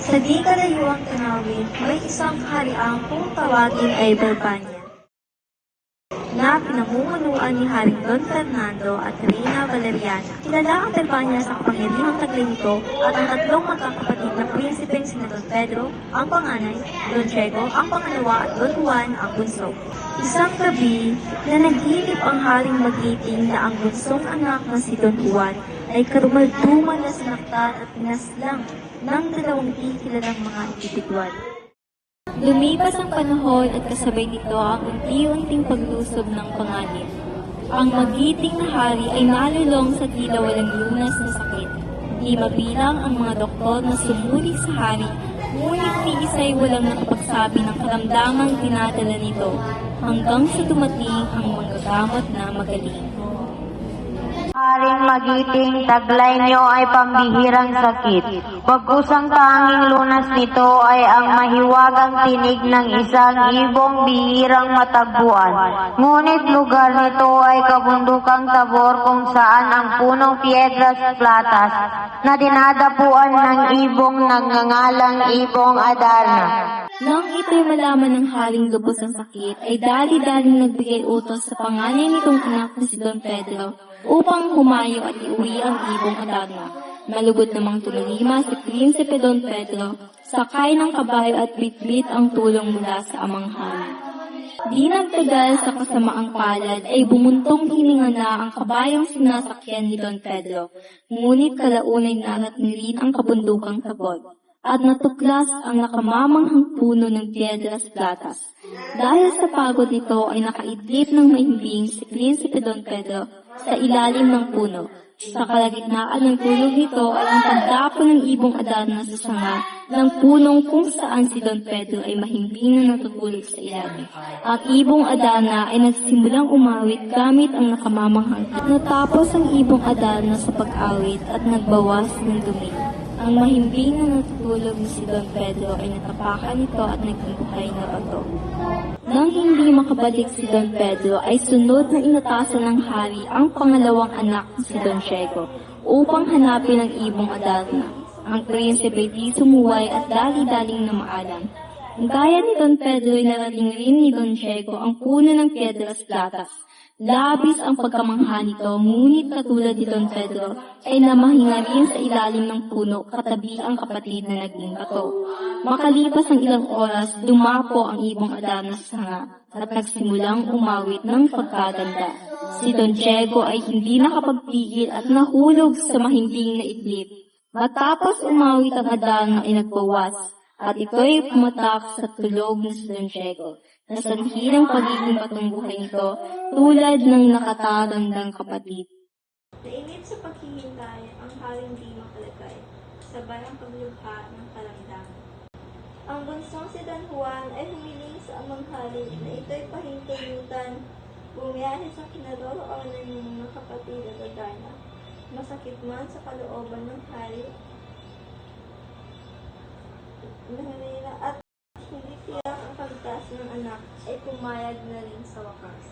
Sa di kalayuang tanawin, may isang kaharian kung tawagin ay Balbania, na pinamumunuan ni Haring Don Fernando at Reyna Valeriana. Kilala ang Balbania sa kapangyarihang taglay nito at ang tatlong magkakapatid na prinsipeng sina Don Pedro, ang panganay, Don Diego, ang pangalawa at Don Juan, ang bunso. Isang gabi na naghilip ang Haring Magiting na ang bunsong anak na si Don Juan ay karumalduman na sinaktan at pinaslang ng dalawang di kilalang mga indibidwal. Lumipas ang panahon at kasabay nito ang unti-unting paglusob ng panganib. Ang magiting na hari ay nalulong sa tila walang lunas na sakit. Di mabilang ang mga doktor na sumuli sa hari, ngunit ni isa'y walang nakapagsabi ng karamdamang dinadala nito hanggang sa dumating ang manggagamot na magaling. Haring Magiting, taglay niyo ay pambihirang sakit. Pagkusang tanging lunas nito ay ang mahiwagang tinig ng isang ibong bihirang matagpuan. Ngunit lugar nito ay kabundukang Tabor kung saan ang punong Piedras Platas na dinadapuan ng ibong nagngangalang Ibong Adarna. Nang ito'y malaman ng haring lubos ang sakit, ay dali-daling nagbigay utos sa panganay nitong anak na si Don Pedro upang humayo at iuwi ang Ibong Adarna. Malugod namang tumulima si Prinsipe Don Pedro, sakay ng kabayo at bitbit ang tulong mula sa amang hari. Di nagtagal sa kasamaang palad ay bumuntong hininga na ang kabayong sinasakyan ni Don Pedro, ngunit kalaunay narat ni rin ang kabundukang Tabor at natuklas ang nakamamanghang puno ng Piedras Platas. Dahil sa pagod nito ay nakaidlip ng mahimbing si Prinsipe Don Pedro sa ilalim ng puno. Sa kalagitnaan ng tulog nito ay ang pagdapo ng Ibong Adarna sa sanga ng punong kung saan si Don Pedro ay mahimbing na natutulog sa ilalim. Ang Ibong Adarna ay nagsimulang umawit gamit ang nakamamanghang. Natapos ang Ibong Adarna sa pag-awit at nagbawas ng dumi. Ang mahimbing na natutulog ni si Don Pedro ay natapakan nito at naging buhay na bato. Nang hindi makabalik si Don Pedro ay sunod na inatasan ng hari ang pangalawang anak ni si Don Diego upang hanapin ang Ibong Adarna. Ang prinsipe di sumuway at dali-daling na maalam. Gaya ni Don Pedro ay narating rin ni Don Diego ang puno ng Piedras Platas. Labis ang pagkamangha nito, ngunit katulad ni Don Pedro ay namahinga rin sa ilalim ng puno katabi ang kapatid na naging bato. Makalipas ang ilang oras, dumapo ang Ibong Adarna sa sanga at nagsimulang umawit ng pagkaganda. Si Don Diego ay hindi nakapagpigil at nahulog sa mahimbing na idlip. Matapos umawit ang Adarna ay nagbawas at ito'y pumatak sa tulog ni si Don Diego. Nasanhi ng pagiging batong buhay nito tulad ng nakatarandang kapatid. Nainip sa paghihintay ang haring di makalagay, sabay ang paglubha ng karamdaman. Ang bunsong si Don Juan ay humiling sa amang hari na ito'y pahintulutan, bumiyahe sa kinaroroonan ng mga kapatid at Adarna. Masakit man sa kalooban ng hari, at hindi tiyak ang pagtas ng anak ay pumayag na rin sa wakas.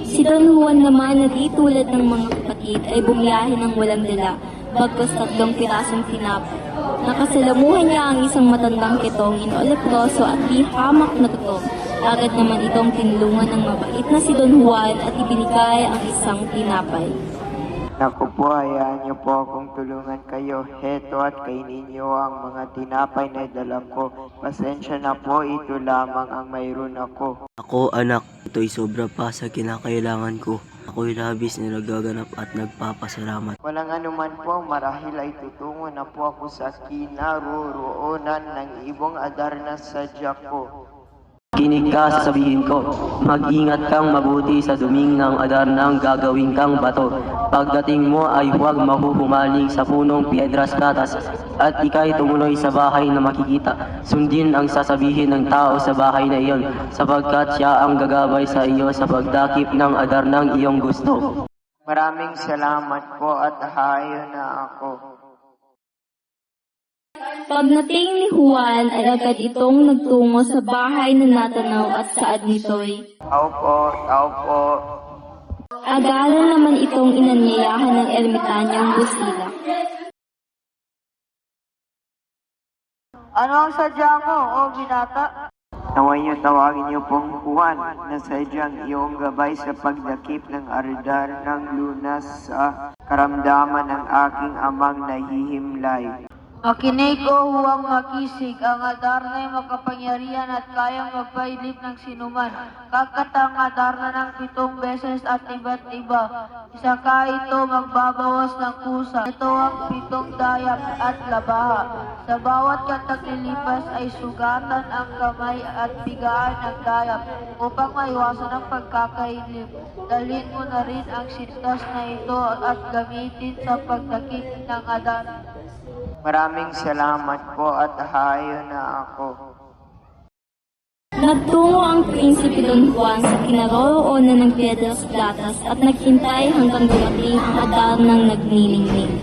Si Don Juan naman na di tulad ng mga kapatid ay bumiyahe ng walang dala, bagkos 3 pirasong tinapay. Nakasalamuhan niya ang isang matandang kitong inoleproso at di hamak na tutong. Agad naman itong tinulungan ng mabait na si Don Juan at ibinigay ang isang tinapay. Naku po, hayaan niyo po akong tulungan kayo. Heto at kainin niyo ang mga tinapay na dala ko. Pasensya na po, ito lamang ang mayroon ako. Ako anak, ito'y sobra pa sa kinakailangan ko. Ako'y labis na nagaganap at nagpapasalamat. Walang anuman po, marahil ay tutungo na po ako sa kinaroroonan ng Ibong Adarna sa Jaco. Kinig ka sa sabihin ko, mag-ingat kang mabuti sa duming ng Adarnang gagawin kang bato. Pagdating mo ay huwag mahuhumaling sa punong Piedras Platas at ika'y tumuloy sa bahay na makikita. Sundin ang sasabihin ng tao sa bahay na iyon sapagkat siya ang gagabay sa iyo sa pagdakip ng Adarnang iyong gusto. Maraming salamat po at hayo na ako. Pagdating ni Juan ay agad itong nagtungo sa bahay na natanaw at saad nito'y Tao po. agaran naman itong inanyayahan ng ermitanyang Busila. Ano ang sadya mo, o binata? Naway niyo tawagin niyo pong Juan na sadyang iyong gabay sa pagdakip ng ardar ng lunas sa karamdaman ng aking amang nahihimlay. Makinig o huwag makisig, ang adar na'y makapangyarihan at kayang magpailip ng sinuman. Kakatang adar na ng 7 beses at iba't iba. Isa ka ito magbabawas ng kusa. Ito ang 7 dayap at labaha. Sa bawat kataglilipas ay sugatan ang kamay at bigaan ng dayap upang maiwasan ang pagkakailip. Dalhin mo na rin ang sintas na ito at gamitin sa pagdakip ng adar. Maraming salamat po at hayo na ako. Nagtungo ang prinsipe Don Juan sa kinaroroonan ng Piedras Platas at naghintay hanggang dumating ang Adarnang nagniningning.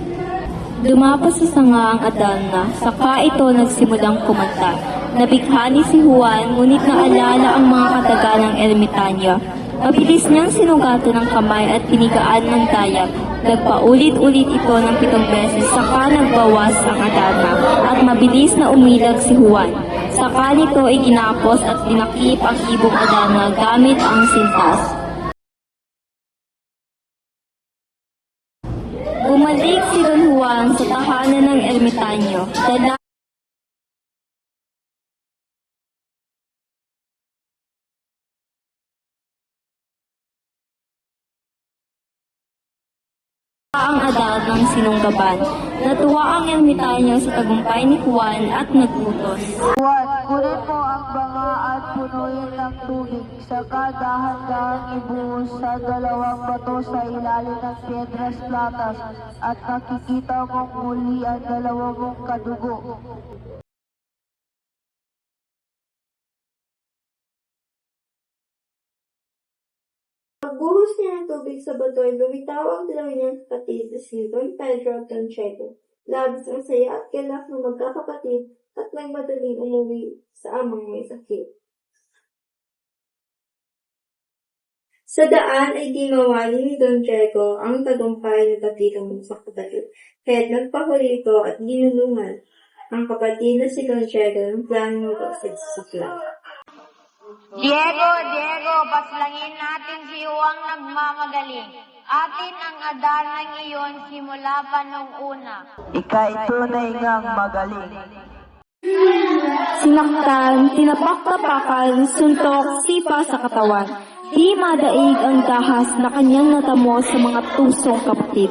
Dumapos sa sanga ang Adarna, saka ito nagsimulang kumanta. Nabighani si Juan, ngunit naalala ang mga katagalang ermitanyo. Mabilis niyang sinugatan ng kamay at pinigaan ng dayap. Nagpaulit-ulit ito ng 7 beses, saka nagbawas ang Adarna at mabilis na umilag si Juan. Saka nito ay ginapos at dinakip ang ibong Adarna gamit ang sintas. Bumalik si Don Juan sa tahanan ng ermitanyo. Dala ang adal ng sinunggaban. Natuwa ang ermitanyo sa tagumpay ni Juan at nagutos. Juan, kunin mo ang banga at punuin ng tubig. Saka dahan-dahan ibuhos sa 2 bato sa ilalim ng Piedras Platas at makikita mong muli ang 2 mong kadugo. Pagbuhos niya ng tubig sa bato ay lumitaw ang 2 niyang kapatid na si Don Pedro at Don Diego. Labis ang saya at galak ng magkakapatid at nagmadaling umuwi sa amang may sakit. Sa daan ay di mawali ni Don Diego ang tagumpay na tatlong sa kapatid. Kaya't nagpahuli ito at ginulungan ang kapatid na si Don Diego ng plano sa sasakyan. Diego, paslangin natin si Juan nagmamagaling. Atin ang adar ng iyon simula pa nung una. Ika'y tunay ngang magaling. Sinaktan, tinapak-tapakan, suntok, sipa sa katawan. Di madaig ang dahas na kanyang natamo sa mga tusong kapatid.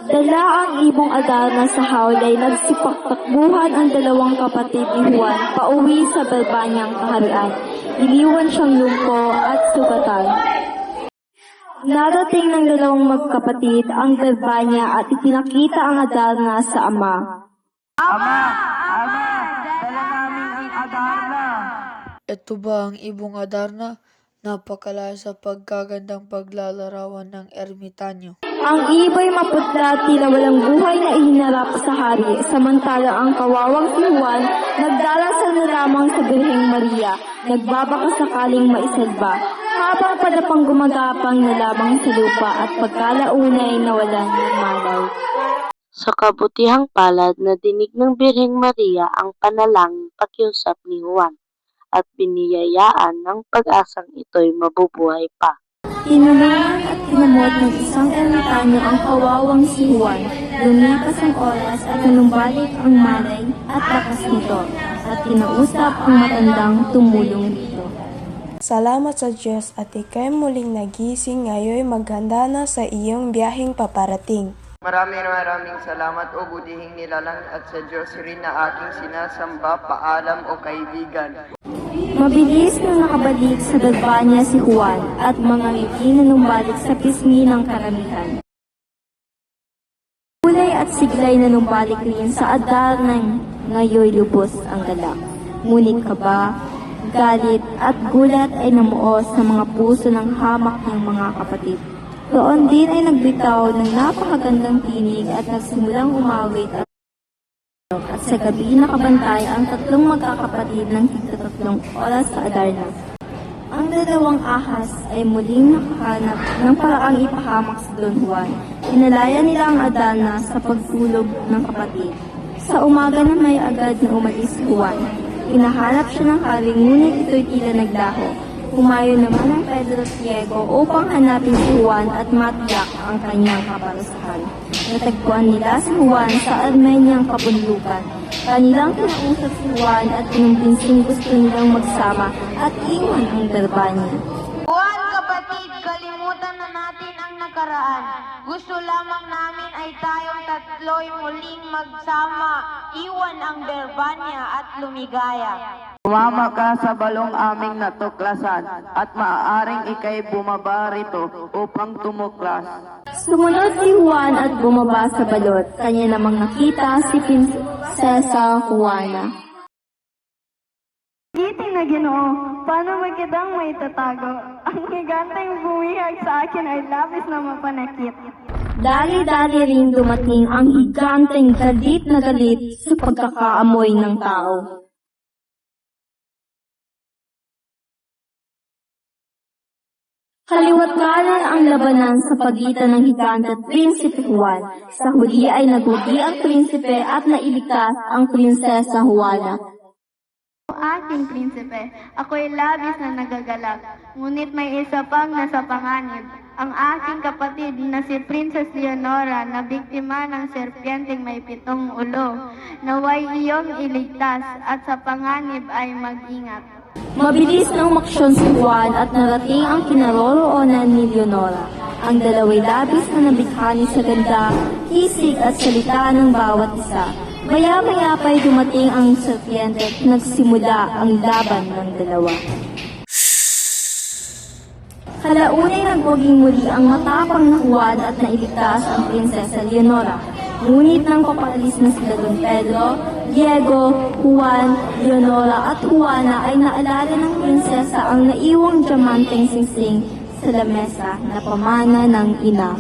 Dala ang ibong Adarna sa hawlay, nagsipagtakbuhan ang 2 kapatid ni Juan pauwi sa Balbanyang kaharian. Iniwan siyang lumpo at sugatan. Narating ng 2 magkapatid ang Balbanya at ipinakita ang Adarna sa ama. Ama! Dala namin ang Adarna! Ito ba ang ibong Adarna? Napakala sa pagkagandang paglalarawan ng ermitanyo. Ang iba'y maputla, tila walang buhay na ihinarap sa hari, samantala ang kawawang si Juan nagdarasal na lamang sa Birheng Maria, nagbabaka sakaling maisalba, habang padapang gumagapang na lamang sa lupa at pagkalaunay nawalan ng malay. Sa kabutihang palad na dinig ng Birheng Maria ang panalangin pakiusap ni Juan at biniyayaan ng pag-asang ito'y mabubuhay pa. Tinulungan at kinamot ng isang ermitanyo ang kawawang si Juan. Lumipas ang oras at nanumbalik ang malay at lakas nito at kinausap ang matandang tumulong dito. Salamat sa Diyos at ikay muling nagising ngayon maghanda na sa iyong biyaheng paparating. Maraming salamat o butihing nilalang at sa Diyos rin na aking sinasamba, paalam o kaibigan. Mabilis na nakabalik sa Balbanya si Juan at mga ngiti na numbalik sa pisngi ng karamihan. Kulay at siglay na numbalik rin sa adar ng ngayoy lubos ang galak. Ngunit kaba, galit at gulat ay namuo sa mga puso ng hamak ng mga kapatid. Doon din ay nagbitaw ng napakagandang tinig at nagsimulang umawit at sa gabi nakabantay ang 3 magkakapatid ng tig-3 oras sa Adarna. Ang 2 ahas ay muling nakahanap ng paraang ipahamak si Don Juan. Inalaya nila ang Adarna sa pagtulog ng kapatid. Sa umaga na may agad na umalis si Juan. Hinahanap siya ng hari ngunit ito'y tila naglaho. Humayo naman ang Pedro at Diego upang hanapin si Juan at matiyak ang kanyang kaparusahan. Natagpuan nila si Juan sa Armeniang kabundukan. Kanilang kinausap si Juan at pinumpinsing gusto nilang magsama at iwan ang Berbanya. Juan, kapatid, kalimutan na natin ang nakaraan. Gusto lamang namin ay tayong tatlo'y muling magsama, iwan ang Berbanya at lumigaya. Sumama ka sa balong aming natuklasan at maaaring ikay bumaba rito upang tumuklas. Sumunod si Juan at bumaba sa balot. Kanya namang nakita si Prinsesa Juana. Giting na Ginoo, paano magkitang may tatago? Ang higanteng bumihag sa akin ay labis na mapanakit. Dali-dali rin dumating ang higanteng galit na galit sa pagkakaamoy ng tao. Kaliwat kanan ang labanan sa pagitan ng higante at Prinsipe Juan. Sa huli ay nagugi ang prinsipe at nailigtas ang Prinsesa Juana. Aking prinsipe, ako'y labis na nagagalak, ngunit may isa pang nasa panganib. Ang aking kapatid na si Princess Leonora na biktima ng serpienteng may 7 ulo. Naway iyong iligtas at sa panganib ay mag-ingat. Mabilis nang umaksyon si Juan at narating ang kinaroroonan ni Leonora. Ang dalawa'y labis na nabighani sa ganda, hisig at salita ng bawat isa. Maya-maya pa'y dumating ang serpiente at nagsimula ang laban ng dalawa. Kalaunay nagwaging muli ang matapang na Juan at nailigtas ang Prinsesa Leonora. Ngunit nang papaalis na sila Don Pedro, Diego, Juan, Leonora at Juana ay naalala ng prinsesa ang naiwang diamanteng singsing sa lamesa na pamana ng ina.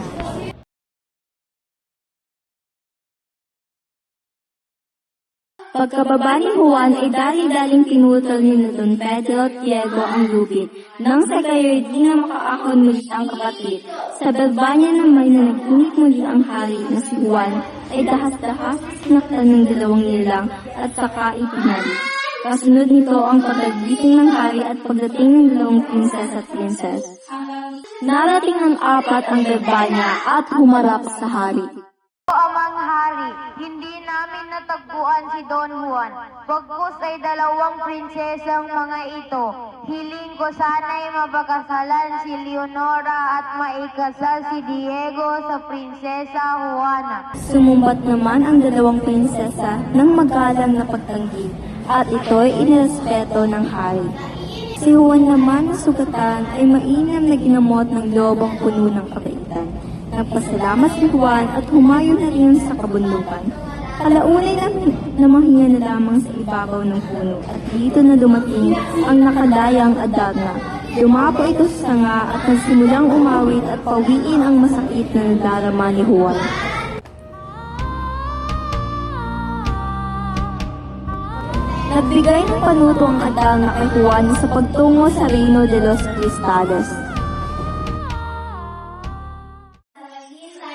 Pagkababa ni Juan ay dali-daling pinutol ni Don Pedro at Diego ang lubid. Nang sa gayo'y di na makaahon muli ang kapatid. Sa Berbanya naman na nagpunit muli ang hari na si Juan ay dahas-dahas sinaktan ng dalawang nilang at saka ipinali. Kasunod nito ang pagdagiting ng hari at pagdating ng dalawang prinsesa at prinses. Narating ng 4 ang Berbanya at humarap sa hari. O amang hari, hindi namin natagpuan si Don Juan. Pagkus ay 2 prinsesang mga ito. Hiling ko sana'y mapakasalan si Leonora at maikasal si Diego sa prinsesa Juana. Sumumbat naman ang dalawang prinsesa ng magalang na pagtanggi at ito'y inirespeto ng hari. Si Juan naman na sugatan ay mainam na ginamot ng lobang puno ng kabaitan. Nagpasalamat si Juan at humayo na rin sa kabundukan. Kalaunay na mahinga na lamang sa ibabaw ng puno at dito na dumating ang nakalayang Adarna. Dumapo ito sa sanga at nagsimulang umawit at pawiin ang masakit na nadarama ni Juan. Nagbigay ng panuto ang Adarna kay Juan sa pagtungo sa Reino de los Cristales.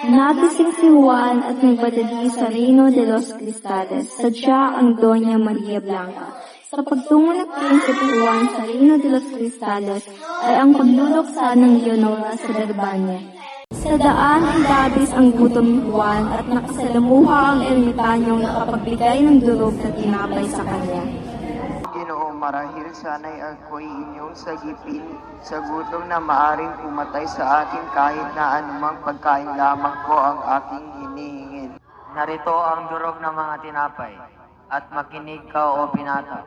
Nagising si Juan at nagbadali sa Reino de los Cristales, sadya ang Doña Maria Blanca. Sa pagtungo ng Prinsipe Juan sa Reino de los Cristales ay ang pagluluksa ng Leonora sa Berbanya. Sa daan ay labis ang gutom ni Juan at nakasalamuha ang ermitanyong nakapagbigay ng durog na tinapay sa kanya. Ginoo, marahil sana'y ako'y inyong sagipin sa gutom na maaring pumatay sa akin kahit na anumang pagkain lamang ko ang aking hinihingin. Narito ang durog ng mga tinapay, at makinig ka o pinata.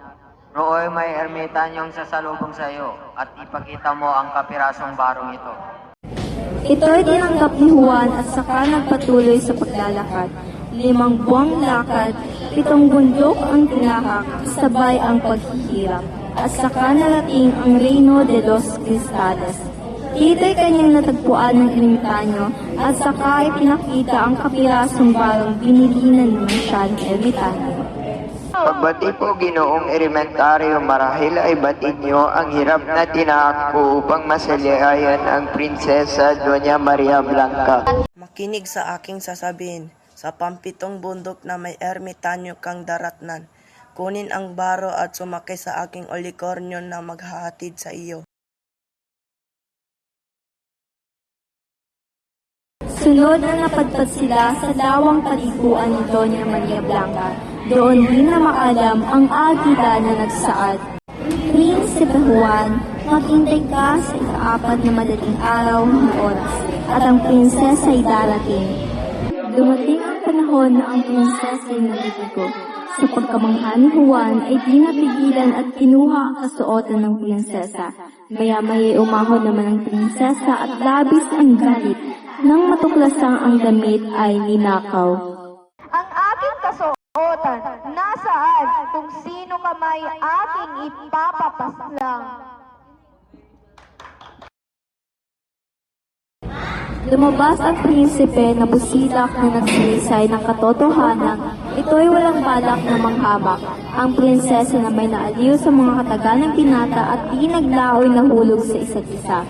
Rooy may ermitanyong sasalubong sa iyo, at ipakita mo ang kapirasong barong ito. Ito'y tinanggap ni Juan at saka nagpatuloy sa paglalakad. 5 buwang lakad, 7 bundok ang tinahak, sabay ang paghihirap. At saka narating ang Reino de los Cristales. Dito'y kanyang natagpuan ng ermitanyo at saka ipinakita ang kapirasong barong binilinan naman siya ng ermitanyo. Pagbati po, Ginoong Elementaryo, marahil ay batid niyo ang hirap na tinahak ko upang masaliayan ang Prinsesa Doña Maria Blanca. Makinig sa aking sasabihin. sa pampitong bundok na may ermitanyo kang daratnan. Kunin ang baro at sumakay sa aking olikornyo na maghahatid sa iyo. Sunod na napadpad sila sa lawang paliguan ni Doña Maria Blanca. Doon din na maalam ang agila na nagsaad. Prinsipe Juan, maghintay ka sa ikaapat na madaling araw ng oras, at ang prinsesa ay darating. Dumating ang panahon na ang prinsesa ay naliligo. Sa pagkamangha ni Juan ay di napigilan at kinuha ang kasuotan ng prinsesa. Maya-maya umahon naman ang prinsesa at labis ang galit. Nang matuklasang ang damit ay ninakaw. Ang aking kasuotan, nasaan kung sino ka may aking ipapapaslang? Lumabas ang prinsipe na busilak na nagsilisay ng katotohanan. Ito'y walang balak na manghamak. Ang prinsesa na may naaliw sa mga katagal ng binata at di naglaoy na hulog sa isa't isa.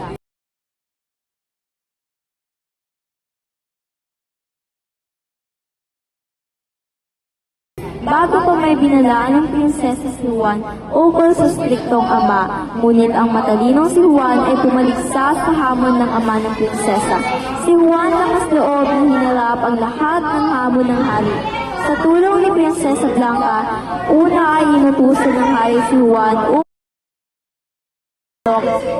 Bago pa may binalaan ng prinsesa si Juan ukol sa striktong ama, ngunit ang matalinong si Juan ay pumaligsa sa hamon ng ama ng prinsesa. Si Juan lakas loob na hinarap ang lahat ng hamon ng hari. Sa tulong ni Prinsesa Blanca, una ay inutusan ng hari si Juan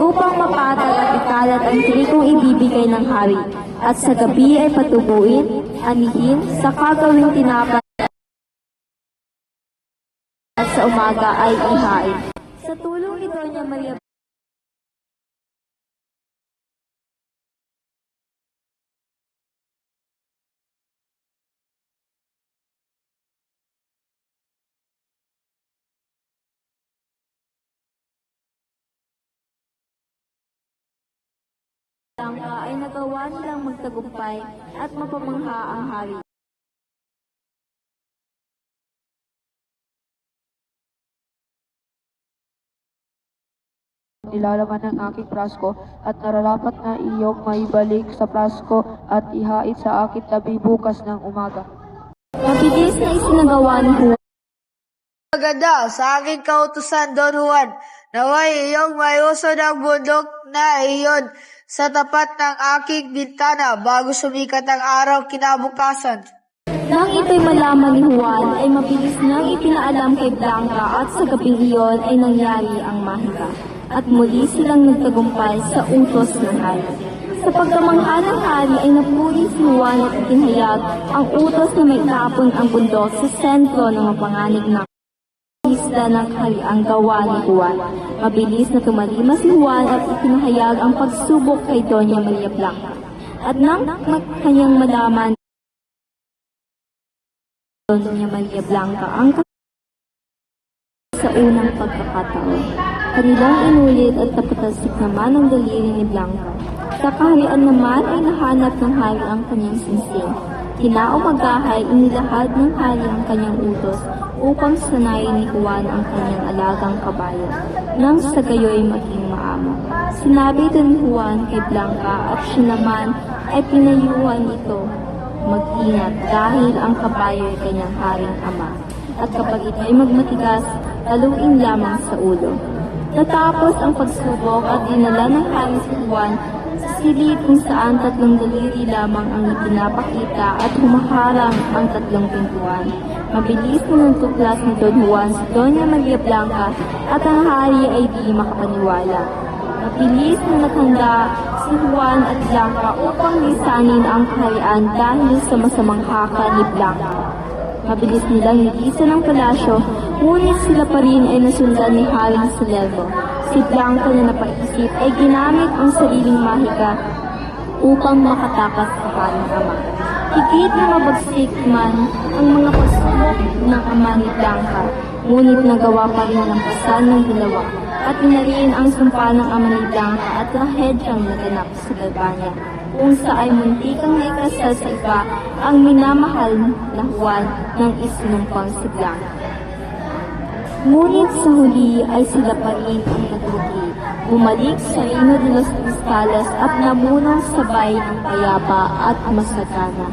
upang mapatag at ikalat ang trikong ibibigay ng hari, at sa gabi ay patubuin, anihin, sa gawing tinapay, at sa umaga ay ihain. Sa tulong ni Doña Maria Blanca ay nagawa nilang magtagumpay at mapamangha ang hari. Nilalaman ng aking prasko at nararapat na iyong maibalik sa prasko at ihait sa aking tabi bukas ng umaga. Mabilis na isinagawa ni Juan. Maganda sa aking kautusan, Don Juan, naway iyong mayusod ang bundok na iyon sa tapat ng aking bintana bago sumikat ang araw kinabukasan. Nang ito'y malaman ni Juan, ay mabilis nang ipinaalam kay Blanca, at sa gabing iyon ay nangyari ang mahika. At muli silang nagtagumpay sa utos ng hari. Sa pagkamangha ng hari ay napuri si Juan at itinahayag ang utos na may tapon ang bundok sa sentro ng mapanganib na isla ng kahariang gawa ni Juan. Mabilis na tumalima si Juan at itinahayag ang pagsubok kay Doña Maria Blanca. At nang kanyang malaman Doña Maria Blanca ang sa unang pagkakataon, kanilang inulit at napatalsik naman ang daliri ni Blanca. Sa kaharian naman ay nahanap ng hari ang kanyang singsing. Kinaumagahay, inilahad ng hari ang kanyang utos upang sanayin ni Juan ang kanyang alagang kabayo, nang sa gayoy maging maamo. Sinabi ito ni Juan kay Blanca at siya naman ay pinayuhan ito mag-ingat dahil ang kabayo ay kanyang haring ama. At kapag ito ay magmatigas, taluin lamang sa ulo. Natapos ang pagsubok at dinala ng hari si Juan sa silid kung saan 3 daliri lamang ang ipinapakita at humaharang ang 3 pintuan. Mabilis na nagtuklas ni Don Juan si Doña Maria Blanca at ang hari ay di makapaniwala. Mabilis na naghanda si Juan at Blanca upang lisanin ang kaharian dahil sa masamang haka ni Blanca. Mabilis nilang nilisan ang palasyo, ngunit sila pa rin ay nasundan ni Haring Salerno. Si Blanca na napaisip ay ginamit ang sariling mahika upang makatakas sa haring ama. Higit na mabagsik man ang mga pagsubok ng ama ni Blanca, ngunit nagawa pa rin lampasan ng dalawa, at inariin ang sumpa ng ama ni Blanca at trahedyang naganap sa Galbania, kung saan muntikang naikasal sa iba ang minamahal na Juan ng isinumpang si Blanca. Ngunit sa huli ay sila pa rin ang naglugi, bumalik sa Reino de los Cristales at namunong sabay ng payapa at masagana.